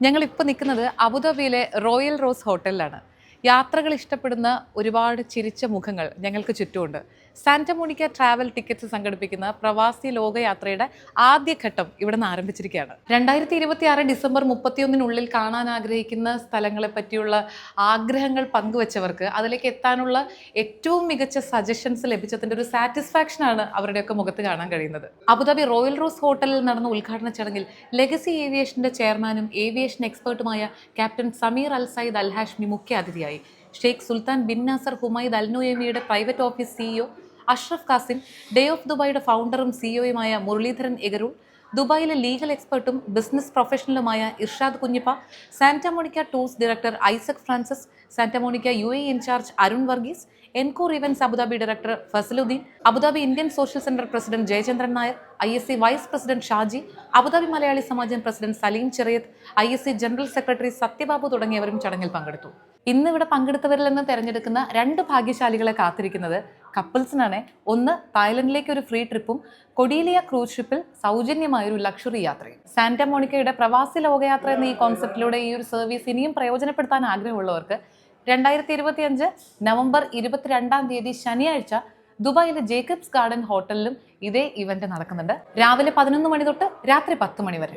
ഞങ്ങളിപ്പോൾ നിൽക്കുന്നത് അബുദാബിയിലെ റോയൽ റോസ് ഹോട്ടലിലാണ്. യാത്രകൾ ഇഷ്ടപ്പെടുന്ന ഒരുപാട് ചിരിച്ച മുഖങ്ങൾ ഞങ്ങൾക്ക് ചുറ്റുമുണ്ട്. സാന്റമോണിക്ക ട്രാവൽ ടിക്കറ്റ്സ് സംഘടിപ്പിക്കുന്ന പ്രവാസി ലോകയാത്രയുടെ ആദ്യഘട്ടം ഇവിടെ നിന്ന് ആരംഭിച്ചിരിക്കുകയാണ്. 2026 ഡിസംബർ 31 കാണാൻ ആഗ്രഹിക്കുന്ന സ്ഥലങ്ങളെ പറ്റിയുള്ള ആഗ്രഹങ്ങൾ പങ്കുവച്ചവർക്ക് അതിലേക്ക് എത്താനുള്ള ഏറ്റവും മികച്ച സജഷൻസ് ലഭിച്ചതിൻ്റെ ഒരു സാറ്റിസ്ഫാക്ഷനാണ് അവരുടെയൊക്കെ മുഖത്ത് കാണാൻ കഴിയുന്നത്. അബുദാബി റോയൽ റോസ് ഹോട്ടലിൽ നടന്ന ഉദ്ഘാടന ചടങ്ങിൽ ലെഗസി ഏവിയേഷന്റെ ചെയർമാനും ഏവിയേഷൻ എക്സ്പേർട്ടുമായ captain Sameer Al Sayyid Al Hashmi മുഖ്യ അതിഥിയായി. Sheikh Sultan bin Nasser Humaid Al നുയമിയുടെ private office CEO Ashraf Kasim, day of ദുബായിയുടെ ഫൗണ്ടറും സിഇഒയുമായ മുരളീധരൻ എഗരൂൾ, ദുബായിലെ ലീഗൽ എക്സ്പെർട്ടും ബിസിനസ് പ്രൊഫഷണലുമായ Irshad Kunhippa, Santa Monica tours director Isaac Francis, Santa Monica UAE incharge Arun Varghese, encore events Abu Dhabi director Fazaluddeen, Abu Dhabi Indian social centre president Jayachandran Nair, ISC vice president Shaji, Abu Dhabi Malayali Samajam president Saleem Cheriyath, ISC general secretary Sathyababu തുടങ്ങിയവരും ചടങ്ങിൽ പങ്കെടുത്തു. ഇന്ന് ഇവിടെ പങ്കെടുത്തവരിൽ നിന്ന് തെരഞ്ഞെടുക്കുന്ന 2 ഭാഗ്യശാലികളെ കാത്തിരിക്കുന്നത് കപ്പിൾസിനാണ്. ഒന്ന് തായ്ലൻഡിലേക്ക് ഒരു ഫ്രീ ട്രിപ്പും കൊഡീലിയ ക്രൂസ് ഷിപ്പിൽ സൗജന്യമായൊരു ലക്ഷറി യാത്രയും. സാന്റമോണിക്കയുടെ പ്രവാസി ലോകയാത്ര എന്ന ഈ കോൺസെപ്റ്റിലൂടെ ഈ ഒരു സർവീസ് ഇനിയും പ്രയോജനപ്പെടുത്താൻ ആഗ്രഹമുള്ളവർക്ക് 2025 നവംബർ 22 ശനിയാഴ്ച ദുബായിലെ ജേക്കബ്സ് ഗാർഡൻ ഹോട്ടലിലും ഇതേ ഇവന്റ് നടക്കുന്നുണ്ട്. രാവിലെ 11 മണി തൊട്ട് രാത്രി 10 മണി വരെ.